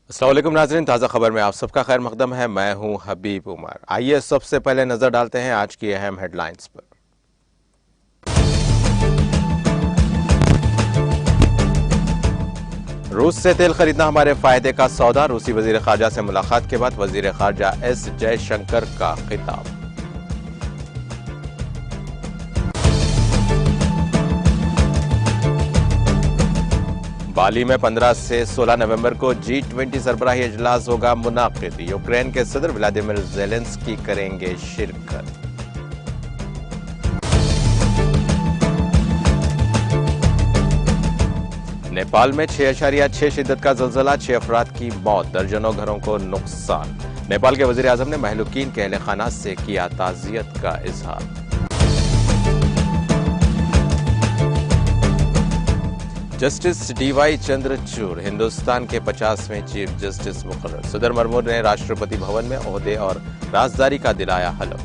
अस्सलाम वालेकुम नाज़रीन, ताज़ा खबर में आप सबका खैर मकदम है। मैं हूं हबीब उमर। आइए सबसे पहले नजर डालते हैं आज की अहम हेडलाइंस पर। रूस से तेल खरीदना हमारे फायदे का सौदा। रूसी वजीर खारजा से मुलाकात के बाद वजीर खारजा एस जयशंकर का खिताब। बाली में 15 से 16 नवंबर को G20 सरबराही इजलास होगा मुनाकिद। यूक्रेन के सदर व्लादिमीर ज़ेलेंस्की करेंगे शिरकत। नेपाल में 6.6 शिद्दत का ज़लज़ला, 6 अफराद की मौत, दर्जनों घरों को नुकसान। नेपाल के वज़ीर आज़म ने महलूकीन के अहले खाना से किया ताज़ियत का इजहार। जस्टिस डीवाई चंद्रचूड़ हिंदुस्तान के 50वें चीफ जस्टिस मुकर्रर। सदर मरमूर ने राष्ट्रपति भवन में ओहदे और राजदारी का दिलाया हलफ।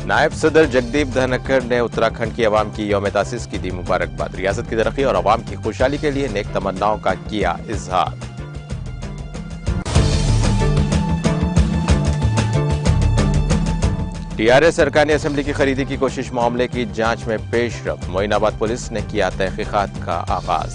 नायब सदर जगदीप धनखड़ ने उत्तराखंड की अवाम की यौम तासीस की दी मुबारकबाद। रियासत की तरक्की और अवाम की खुशहाली के लिए नेक तमन्नाओं का किया इजहार। टीआरएस सरकार ने असेंबली की खरीदी की कोशिश मामले की जांच में पेशरफ। मोइनाबाद पुलिस ने किया तहकीकात का आगाज।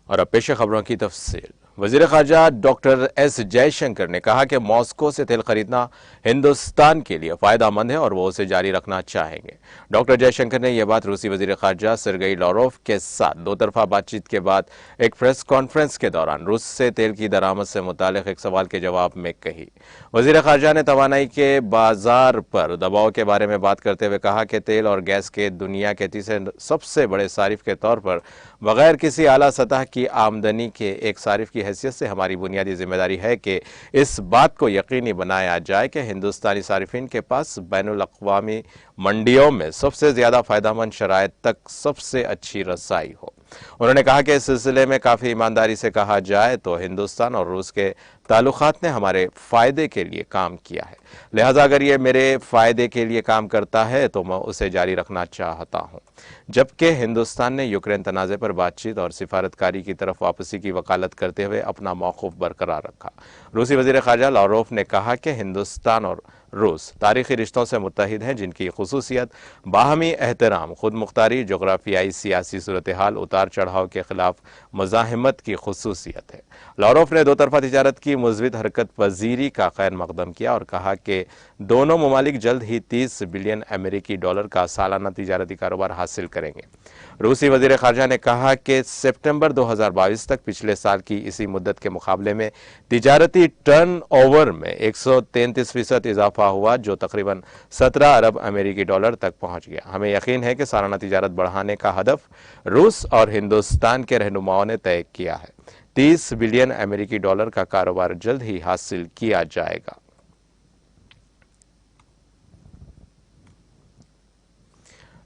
और अब पेश खबरों की तफसील। वजीर खारजा डॉक्टर एस जयशंकर ने कहा कि मॉस्को से तेल खरीदना हिंदुस्तान के लिए फायदेमंद है और वो उसे जारी रखना चाहेंगे। डॉक्टर जयशंकर ने यह बात रूसी वजीर खारजा सरगई लारोव के साथ दो तरफा बातचीत के बाद एक प्रेस कॉन्फ्रेंस के दौरान रूस से तेल की दरामद से मुतालिक एक सवाल के जवाब में कही। वजीर खारजा ने तवानाई के बाजार पर दबाव के बारे में बात करते हुए कहा कि तेल और गैस के दुनिया के तीसरे सबसे बड़े सारिफ के तौर पर बगैर किसी आला सतह की आमदनी के एक सारिफ की हैसियत से हमारी बुनियादी जिम्मेदारी है कि इस बात को यकीनी बनाया जाए कि हिंदुस्तानी सारिफिन के पास बैनुल अक़वामी मंडियों में सबसे ज्यादा फायदेमंद शराइत तक सबसे अच्छी रसाई हो। उन्होंने कहा कि इस सिलसिले में काफी ईमानदारी से कहा जाए तो हिंदुस्तान और रूस के ताल्लुकात ने हमारे फायदे के लिए काम किया है, लिहाजा अगर ये मेरे फायदे के लिए काम करता है तो मैं उसे जारी रखना चाहता हूं। जबकि हिंदुस्तान ने यूक्रेन तनाज़े पर बातचीत और सिफारतकारी की तरफ वापसी की वकालत करते हुए अपना मौक़िफ़ बरकरार रखा। रूसी वज़ीर ख़ारजा लारोव ने कहा कि हिंदुस्तान और रूस तारीख़ी रिश्तों से मुत्तहिद हैं जिनकी खुसूसियत बाहमी एहतराम, खुद मुख्तारी, जोग्राफियाई सियासी सूरत हाल, उतार चढ़ाव के खिलाफ मुज़ाहिमत की खुसूसियत है। लारोव ने दो तरफा तिजारत की मुज़वित हरकत पजीरी का खैर मकदम किया और कहा कि दोनों ममालिक जल्द ही 30 बिलियन अमेरिकी डॉलर का सालाना तिजारती कारोबार हासिल करेंगे। रूसी वज़ीर ख़ारजा ने कहा कि सितंबर 2022 तक पिछले साल की इसी मुद्दत के मुकाबले में तिजारती टर्न ओवर में 133% इजाफा हुआ, जो तकरीबन 17 अरब अमेरिकी डॉलर तक पहुंच गया। हमें यकीन है कि सालाना तिजारत बढ़ाने का हदफ रूस और हिंदुस्तान के रहनुमाओं ने तय किया है। 30 बिलियन अमेरिकी डॉलर का कारोबार जल्द ही हासिल किया जाएगा।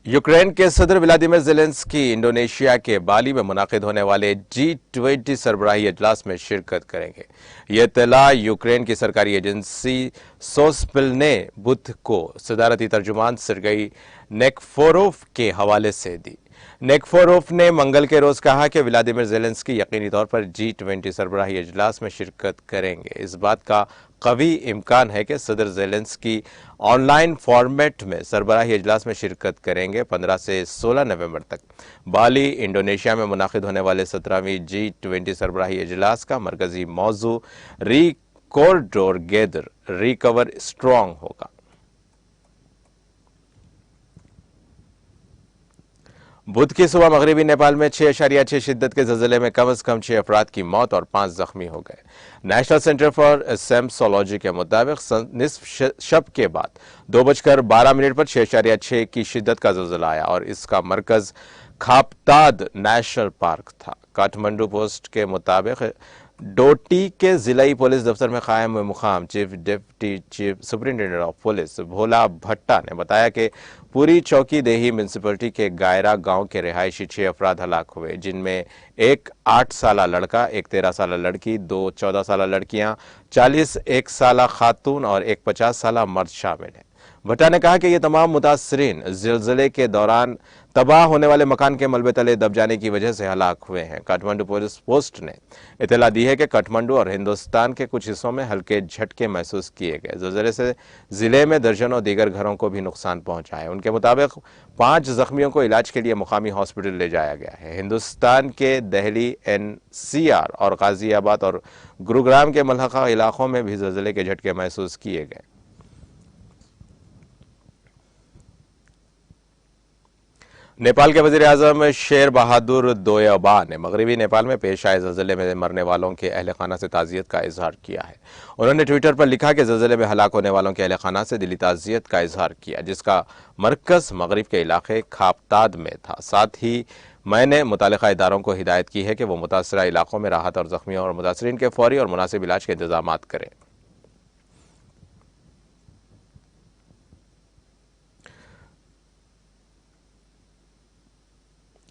यूक्रेन के सदर व्लादिमीर ज़ेलेंस्की इंडोनेशिया के बाली में मुनाकिद होने वाले G20 सरबराही इजलास में शिरकत करेंगे। यह इत्तला यूक्रेन की सरकारी एजेंसी सोसपिल ने बुध को सदारती तर्जुमान सरगई नेकफोरोव के हवाले से दी। नेकफोरोव ने मंगल के रोज कहा कि व्लादिमीर ज़ेलेंस्की यकीनी तौर पर G20 सरबराही इजलास में शिरकत करेंगे। इस बात का कवी इम्कान है कि सदर ज़ेलेंस्की ऑनलाइन फॉर्मेट में सरबराही इजलास में शिरकत करेंगे। 15 से 16 नवंबर तक बाली इंडोनेशिया में मुनाकिद होने वाले 17वीं G20 सरबराही इजलास का मरकजी मौजू रिकॉर्डोर गेदर रिकवर स्ट्रॉन्ग होगा। बुध की सुबह मगरबी नेपाल में 6.6 शिद्दत के ज़लज़ले में कम से कम 6 अफराद की मौत और 5 जख्मी हो गए। नेशनल सेंटर फॉर सेस्मोलॉजी के मुताबिक निस्फ शब के बाद 2:12 पर 6.6 की शिद्दत का ज़लज़ला आया और इसका मरकज खापताद नेशनल पार्क था। काठमांडू पोस्ट के मुताबिक डोटी के जिलाई पुलिस दफ्तर में कायम मुकाम chief deputy chief superintendent of police Bhola Bhatta ने बताया कि पूरी चौकी देही म्यूनसिपलिटी के गायरा गांव के रिहायशी 6 अफराद हलाक हुए, जिनमें एक 8 साला लड़का, एक 13 साला लड़की, 2 14 साला लड़कियां, 40 1 साला खातून और एक 50 साला मर्द शामिल है। भट्टा ने कहा कि ये तमाम मुतासरीन जिलजिले के दौरान तबाह होने वाले मकान के मलबे तले दब जाने की वजह से हलाक हुए हैं। काठमांडू पुलिस पोस्ट ने इतला दी है कि काठमांडू और हिंदुस्तान के कुछ हिस्सों में हल्के झटके महसूस किए गए। जिलजिले से जिले में दर्जनों दीगर घरों को भी नुकसान पहुंचा है। उनके मुताबिक 5 जख्मियों को इलाज के लिए मुकामी हॉस्पिटल ले जाया गया है। हिंदुस्तान के दहली, NCR और गाजियाबाद और गुरुग्राम के मलहका इलाकों में भी जिलजिले के झटके महसूस किए गए। नेपाल के वजीर आजम शेर बहादुर दोयबा ने मगरबी नेपाल में पेश आए ज़लज़ले में मरने वालों के अहल खाना से ताज़ियत का इजहार किया है। उन्होंने ट्विटर पर लिखा कि ज़लज़ले में हलाक होने वालों के अहल खाना से दिली ताज़ियत का इजहार किया, जिसका मरकज़ मगरिब के इलाके खापताद में था। साथ ही मैंने मुतालिका इदारों को हिदायत की है कि वो मुतासरा इलाकों में राहत और ज़ख्मियों और मुतासरीन के फौरी और मुनासिब इलाज के इंतजाम करें।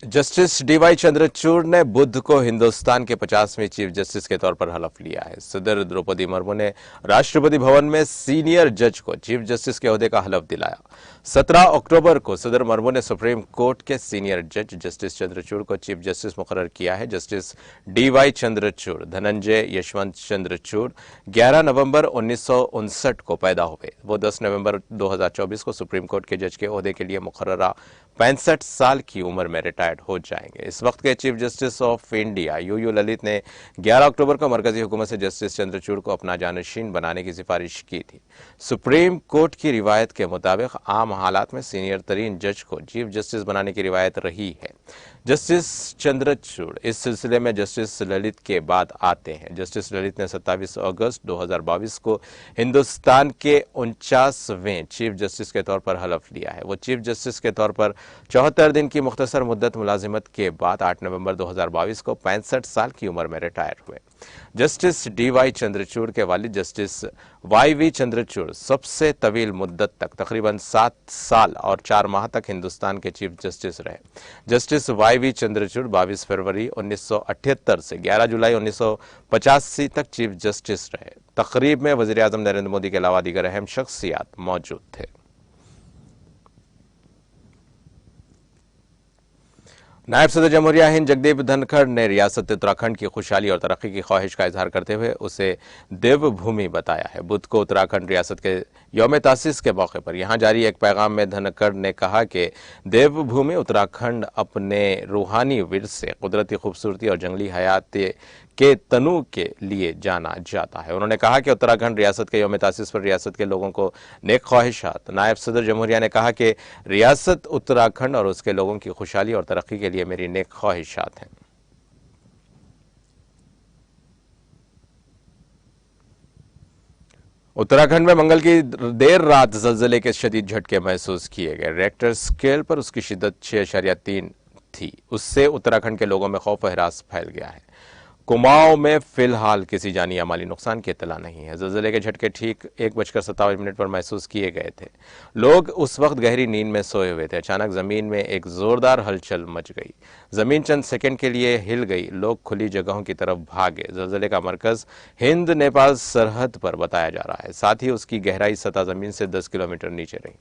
जस्टिस DY चंद्रचूड़ ने बुध को हिंदुस्तान के 50वें चीफ जस्टिस के तौर पर हलफ लिया है। सदर द्रौपदी मुर्मू ने राष्ट्रपति भवन में सीनियर जज को चीफ जस्टिस के ओहदे का हलफ दिलाया। 17 अक्टूबर को सदर मुर्मू ने सुप्रीम कोर्ट के सीनियर जज जस्टिस चंद्रचूड़ को चीफ जस्टिस मुकर्रर किया है। जस्टिस DY चंद्रचूड़ धनंजय यशवंत चंद्रचूड़ 11 नवंबर 1959 को पैदा हुए। वो 10 नवंबर 2024 को सुप्रीम कोर्ट के जज के ओहदे के लिए मुकर्ररा 65 साल की उम्र में रिटायर्ड हो जाएंगे। इस वक्त के chief justice of India UU Lalit ने 11 अक्टूबर को मरकजी हुकूमत से जस्टिस चंद्रचूड़ को अपना जानशीन बनाने की सिफारिश की थी। सुप्रीम कोर्ट की रिवायत के मुताबिक आम हालात में सीनियर तरीन जज को चीफ जस्टिस बनाने की रिवायत रही है। जस्टिस चंद्रचूड़ इस सिलसिले में जस्टिस ललित के बाद आते हैं। जस्टिस ललित ने 27 अगस्त 2022 को हिंदुस्तान के 49वें चीफ जस्टिस के तौर पर हलफ लिया है। वो चीफ जस्टिस के तौर पर 74 दिन की मुख्तसर मुद्दत मुलाजिमत के बाद 8 नवंबर 2022 को 65 साल की उम्र में रिटायर हुए। जस्टिस DY चंद्रचूड़ के वालिद जस्टिस YV चंद्रचूड़ सबसे तवील मुद्दत तक तकरीबन 7 साल और 4 माह तक हिंदुस्तान के चीफ जस्टिस रहे। जस्टिस YV चंद्रचूड़ 22 फरवरी 1978 से 11 जुलाई 1985 तक चीफ जस्टिस रहे। तकरीब में वज़ीर आज़म नरेंद्र मोदी के अलावा दीगर अहम शख्सियात मौजूद थे। नायब सदर जमहूरिया हिंद जगदीप धनखड़ ने रियासत उत्तराखंड की खुशहाली और तरक्की की ख्वाहिश का इजहार करते हुए उसे देवभूमि बताया है। बुध को उत्तराखंड रियासत के यौम तासीस के मौके पर यहां जारी एक पैगाम में धनखड़ ने कहा कि देवभूमि उत्तराखंड अपने रूहानी विरसे, कुदरती खूबसूरती और जंगली हयात के तनु के लिए जाना जाता है। उन्होंने कहा कि उत्तराखंड रियासत के यौम तासीस पर रियासत के लोगों को नेक ख्वाहिशात। नायब सदर जमहूरिया ने कहा कि रियासत उत्तराखंड और उसके लोगों की खुशहाली और तरक्की के लिए मेरी नेक ख्वाहिशात हैं। उत्तराखंड में मंगल की देर रात ज़लज़ले के शदीद झटके महसूस किए गए। रेक्टर स्केल पर उसकी शिद्दत 6.3 थी। उससे उत्तराखंड के लोगों में खौफ व हिरास फैल गया है। कुमाऊं में फिलहाल किसी जानी या माली नुकसान की इत्तला नहीं है। ज़लज़ले के झटके ठीक 1:57 पर महसूस किए गए थे। लोग उस वक्त गहरी नींद में सोए हुए थे। अचानक जमीन में एक जोरदार हलचल मच गई। जमीन चंद सेकंड के लिए हिल गई। लोग खुली जगहों की तरफ भागे। ज़लज़ले का मरकज हिंद नेपाल सरहद पर बताया जा रहा है। साथ ही उसकी गहराई सतह जमीन से 10 किलोमीटर नीचे रही।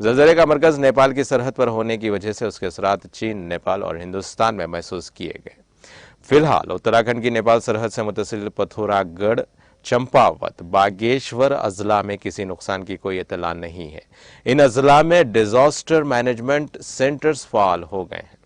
ज़लज़ले का मरकज नेपाल की सरहद पर होने की वजह से उसके असरात चीन, नेपाल और हिंदुस्तान में महसूस किए गए। फिलहाल उत्तराखंड की नेपाल सरहद से मुतसिल पथुरागढ़, चंपावत, बागेश्वर अजला में किसी नुकसान की कोई इत्तला नहीं है। इन अजला में डिजास्टर मैनेजमेंट सेंटर्स फाल हो गए हैं।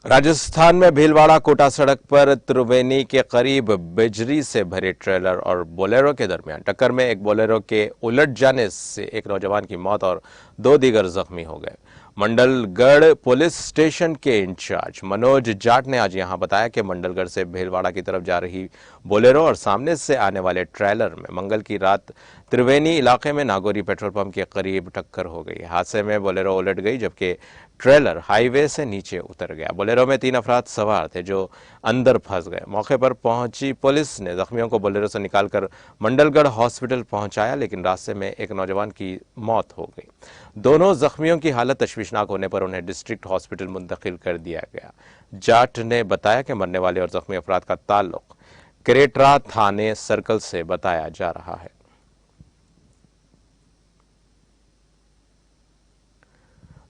राजस्थान में भीलवाड़ा कोटा सड़क पर त्रिवेणी के करीब बिजली से भरे ट्रेलर और बोलेरो के दरमियान टक्कर में एक बोलेरो के उलट जाने से एक नौजवान की मौत और 2 दीगर जख्मी हो गए। मंडलगढ़ पुलिस स्टेशन के इंचार्ज मनोज जाट ने आज यहां बताया कि मंडलगढ़ से भीलवाड़ा की तरफ जा रही बोलेरो और सामने से आने वाले ट्रेलर में मंगल की रात त्रिवेणी इलाके में नागौरी पेट्रोल पंप के करीब टक्कर हो गई। हादसे में बोलेरो उलट गई, जबकि ट्रेलर हाईवे से नीचे उतर गया। बोलेरो में 3 अफराद सवार थे जो अंदर फंस गए। मौके पर पहुंची पुलिस ने जख्मियों को बोलेरो से निकालकर मंडलगढ़ हॉस्पिटल पहुंचाया, लेकिन रास्ते में एक नौजवान की मौत हो गई। दोनों जख्मियों की हालत तशवीशनाक होने पर उन्हें डिस्ट्रिक्ट हॉस्पिटल मुंतकिल कर दिया गया। जाट ने बताया कि मरने वाले और जख्मी अफराद का ताल्लुक करेट्रा थाने सर्कल से बताया जा रहा है।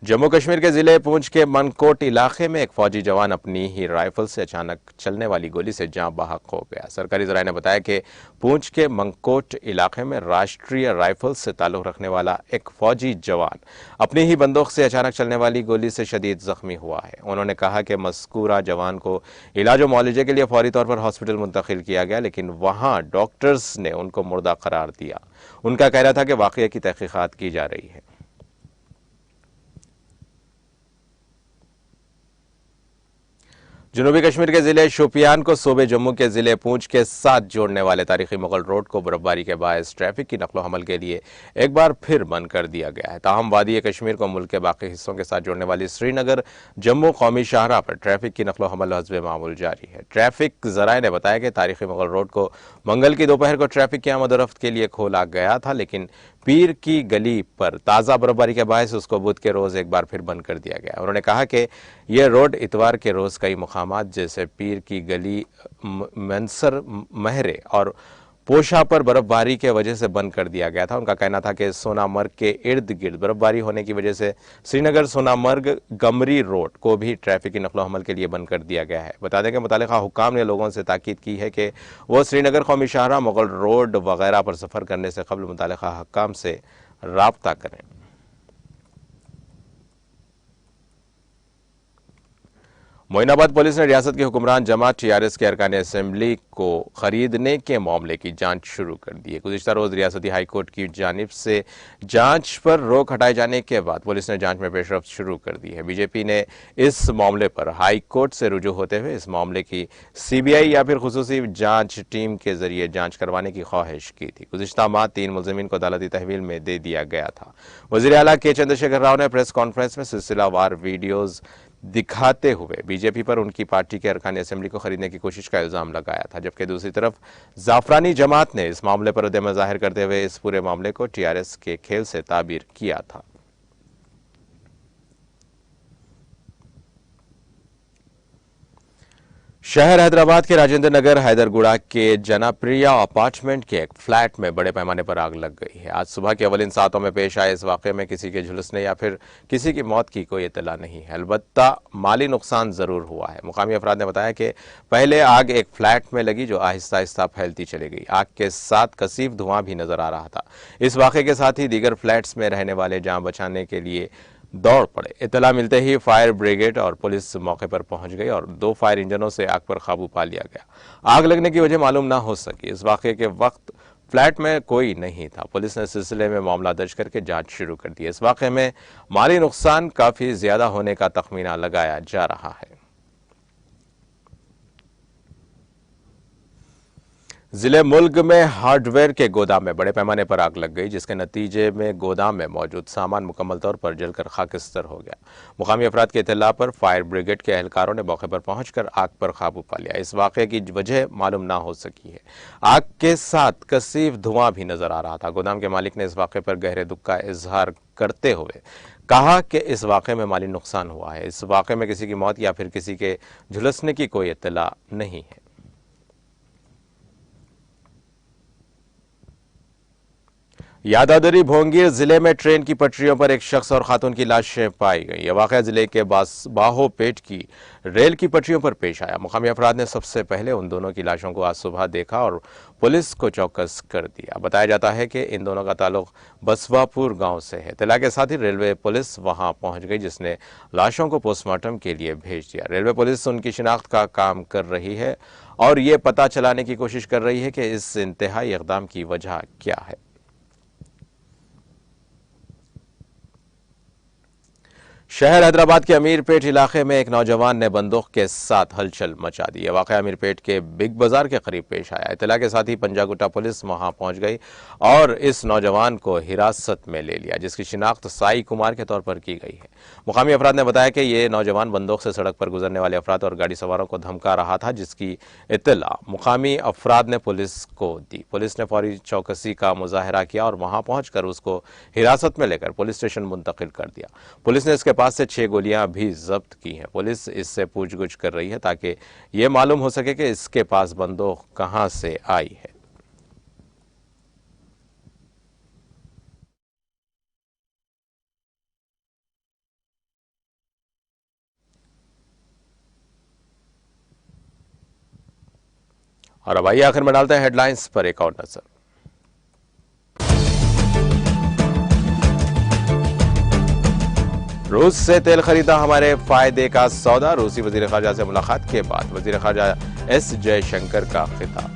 जम्मू कश्मीर के जिले पूंछ के मनकोट इलाके में एक फौजी जवान अपनी ही राइफल से अचानक चलने वाली गोली से जाँ बहक हो गया। सरकारी जराये ने बताया कि पूंछ के मनकोट इलाके में राष्ट्रीय राइफल से ताल्लुक रखने वाला एक फौजी जवान अपनी ही बंदूक से अचानक चलने वाली गोली से शदीद जख्मी हुआ है। उन्होंने कहा कि मज़कूरा जवान को इलाज व मुआलजे के लिए फौरी तौर पर हॉस्पिटल मुंतकिल किया गया, लेकिन वहां डॉक्टर्स ने उनको मुर्दा करार दिया। उनका कहना था कि वाक़या की तहकीकात की जा रही है। जनूबी कश्मीर के जिले शोपियान को सूबे जम्मू के जिले पूंछ के साथ जोड़ने वाले तारीखी मुगल रोड को बर्फबारी के बायस ट्रैफिक की नकलो हमल के लिए एक बार फिर बंद कर दिया गया है। ताहम वादी कश्मीर को मुल्क के बाकी हिस्सों के साथ जोड़ने वाली श्रीनगर जम्मू कौमी शाहराह पर ट्रैफिक की नकलो हमल हस्बे मामूल जारी है। ट्रैफिक जराये ने बताया कि तारीखी मुगल रोड को मंगल की दोपहर को ट्रैफिक की आमद-ओ-रफ्त के लिए खोला गया था, लेकिन पीर की गली पर ताज़ा बर्फबारी के बायस उसको बुध के रोज एक बार फिर बंद कर दिया गया। उन्होंने कहा कि यह रोड इतवार के रोज कई मुकामात जैसे पीर की गली, मंसर महरे और पोशा पर बर्फबारी के वजह से बंद कर दिया गया था। उनका कहना था कि सोनामर्ग के इर्द गिर्द बर्फबारी होने की वजह से श्रीनगर सोनामर्ग गमरी रोड को भी ट्रैफिक की नकलो हमल के लिए बंद कर दिया गया है। बता दें कि मुतालिका हुक्काम ने लोगों से ताकीद की है कि वो श्रीनगर कौमी शाहराह, मुगल रोड वगैरह पर सफ़र करने से कबल मुतालिका हुक्काम से राब्ता करें। मोइनाबाद पुलिस ने रियासत के हुक्मरान जमात टीआरएस के अरकान असेंबली को खरीदने के मामले की जांच शुरू कर दी है। गुज़िश्ता रोज रियासती हाई कोर्ट की जानिब से जांच पर रोक हटाए जाने के बाद पुलिस ने जांच में पेशरफ्त शुरू कर दी है। बीजेपी ने इस मामले पर हाई कोर्ट से रुजू होते हुए इस मामले की सीबीआई या फिर खुसूसी जांच टीम के जरिए जांच करवाने की ख्वाहिश की थी। गुज़िश्ता माह 3 मुलज़िमीन को अदालती तहवील में दे दिया गया था। वज़ीर आला के चंद्रशेखर राव ने प्रेस कॉन्फ्रेंस में सिलसिलावार वीडियोज दिखाते हुए बीजेपी पर उनकी पार्टी के अरकान असेंबली को खरीदने की कोशिश का इल्जाम लगाया था, जबकि दूसरी तरफ जाफरानी जमात ने इस मामले पर उद्यम जाहिर करते हुए इस पूरे मामले को टीआरएस के खेल से ताबीर किया था। शहर हैदराबाद के राजेंद्र नगर हैदरगुड़ा के जनप्रिया अपार्टमेंट के एक फ्लैट में बड़े पैमाने पर आग लग गई है। आज सुबह के अवलिन सातों में पेश आए इस वाक़े में किसी के झुलसने या फिर किसी की मौत की कोई इत्तला नहीं है, अलबत्ता माली नुकसान जरूर हुआ है। मुकामी अफराद ने बताया कि पहले आग एक फ्लैट में लगी जो आहिस्ता आहिस्ता फैलती चली गई। आग के साथ कसीफ धुआं भी नजर आ रहा था। इस वाक़े के साथ ही दीगर फ्लैट्स में रहने वाले जान बचाने के लिए दौड़ पड़े। इत्तला मिलते ही फायर ब्रिगेड और पुलिस मौके पर पहुंच गई और 2 फायर इंजनों से आग पर काबू पा लिया गया। आग लगने की वजह मालूम ना हो सकी। इस वाक़े के वक्त फ्लैट में कोई नहीं था। पुलिस ने सिलसिले में मामला दर्ज करके जांच शुरू कर दी। इस वाक़े में माली नुकसान काफी ज्यादा होने का तखमीना लगाया जा रहा है। जिले मुल्क में हार्डवेयर के गोदाम में बड़े पैमाने पर आग लग गई, जिसके नतीजे में गोदाम में मौजूद सामान मुकम्मल तौर पर जलकर खाकिस्तर हो गया। मुकामी अफराद के इत्तला पर फायर ब्रिगेड के एहलकारों ने मौके पर पहुंचकर आग पर काबू पा लिया। इस वाक़े की वजह मालूम ना हो सकी है। आग के साथ कसीफ धुआं भी नजर आ रहा था। गोदाम के मालिक ने इस वाक़े पर गहरे दुख का इजहार करते हुए कहा कि इस वाक़े में माली नुकसान हुआ है। इस वाक़े में किसी की मौत या फिर किसी के झुलसने की कोई इत्तला नहीं है। यादादरी भोंगीर जिले में ट्रेन की पटरियों पर एक शख्स और खातून की लाशें पाई गई। यह वाक़या जिले के बाहोपेट की रेल की पटरियों पर पेश आया। मुकामी अफराद ने सबसे पहले उन दोनों की लाशों को आज सुबह देखा और पुलिस को चौकस कर दिया। बताया जाता है कि इन दोनों का ताल्लुक बसवापुर गांव से है। इत्तला के साथ ही रेलवे पुलिस वहां पहुंच गई, जिसने लाशों को पोस्टमार्टम के लिए भेज दिया। रेलवे पुलिस उनकी शिनाख्त का काम कर रही है और ये पता चलाने की कोशिश कर रही है कि इस इंतहाई इक़दाम की वजह क्या है। शहर हैदराबाद के अमीरपेट इलाके में एक नौजवान ने बंदूक के साथ हलचल मचा दी। वाकया अमीरपेट के बिग बाजार के करीब पेश आया। इत्तला के साथ ही पंजागुट्टा पुलिस वहां पहुंच गई और इस नौजवान को हिरासत में ले लिया, जिसकी शिनाख्त साई कुमार के तौर पर की गई है। मुकामी अफराद ने बताया कि ये नौजवान बंदूक से सड़क पर गुजरने वाले अफराद और गाड़ी सवारों को धमका रहा था, जिसकी इत्तला मुकामी अफराद ने पुलिस को दी। पुलिस ने फौरी चौकसी का मुजाहरा किया और वहां पहुंचकर उसको हिरासत में लेकर पुलिस स्टेशन मुंतकिल कर दिया। पुलिस ने इसके पास से 6 गोलियां भी जब्त की हैं। पुलिस इससे पूछगछ कर रही है ताकि ये मालूम हो सके कि इसके पास बंदूक कहां से आई है। और अब आइए आखिर में डालते हैं हेडलाइंस पर एक और नजर। रूस से तेल खरीदा हमारे फायदे का सौदा। रूसी वजीर खारजा से मुलाकात के बाद वजीर खारजा एस जयशंकर का खिताब।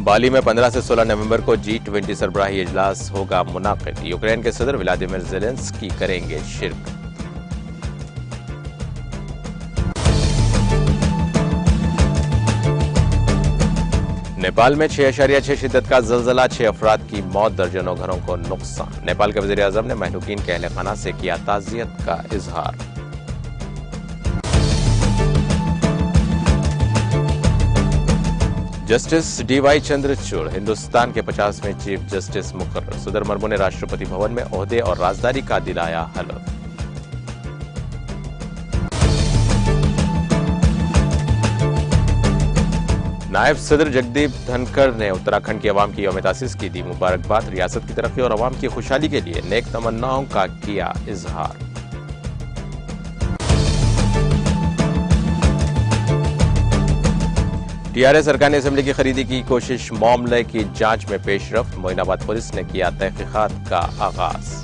बाली में 15 से 16 नवंबर को G20 सरबराही इजलास होगा मुनाकिद। यूक्रेन के सदर व्लादिमीर ज़ेलेंस्की करेंगे शिरकत। नेपाल में 6.6 शिद्दत का ज़लज़ला, 6 अफराद की मौत, दर्जनों घरों को नुकसान। नेपाल के वज़ीर आज़म ने महलूकीन के अहले खाना से किया ताज़ियत का इजहार। जस्टिस DY चंद्रचूड़ हिंदुस्तान के 50वें चीफ जस्टिस मुकर्रर। सदर मरमू ने राष्ट्रपति भवन में ओहदे और राजदारी का दिलाया हलफ। नायब सदर जगदीप धनखड़ ने उत्तराखंड की आवाम की यौम तासीस की दी मुबारकबाद। रियासत की तरक्की और आवाम की खुशहाली के लिए नेक तमन्नाओं का किया इजहार। TRS अरकान असेंबली की खरीदी की कोशिश, मामले की जांच में पेशरफ्त। मोइनाबाद पुलिस ने किया तहकीकात का आगाज।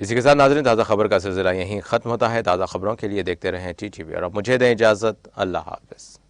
इसी के साथ नाज़रीन, ताज़ा खबर का सिलसिला यहीं खत्म होता है। ताज़ा खबरों के लिए देखते रहें TTV और अब मुझे दें इजाज़त। अल्लाह हाफ़िज़।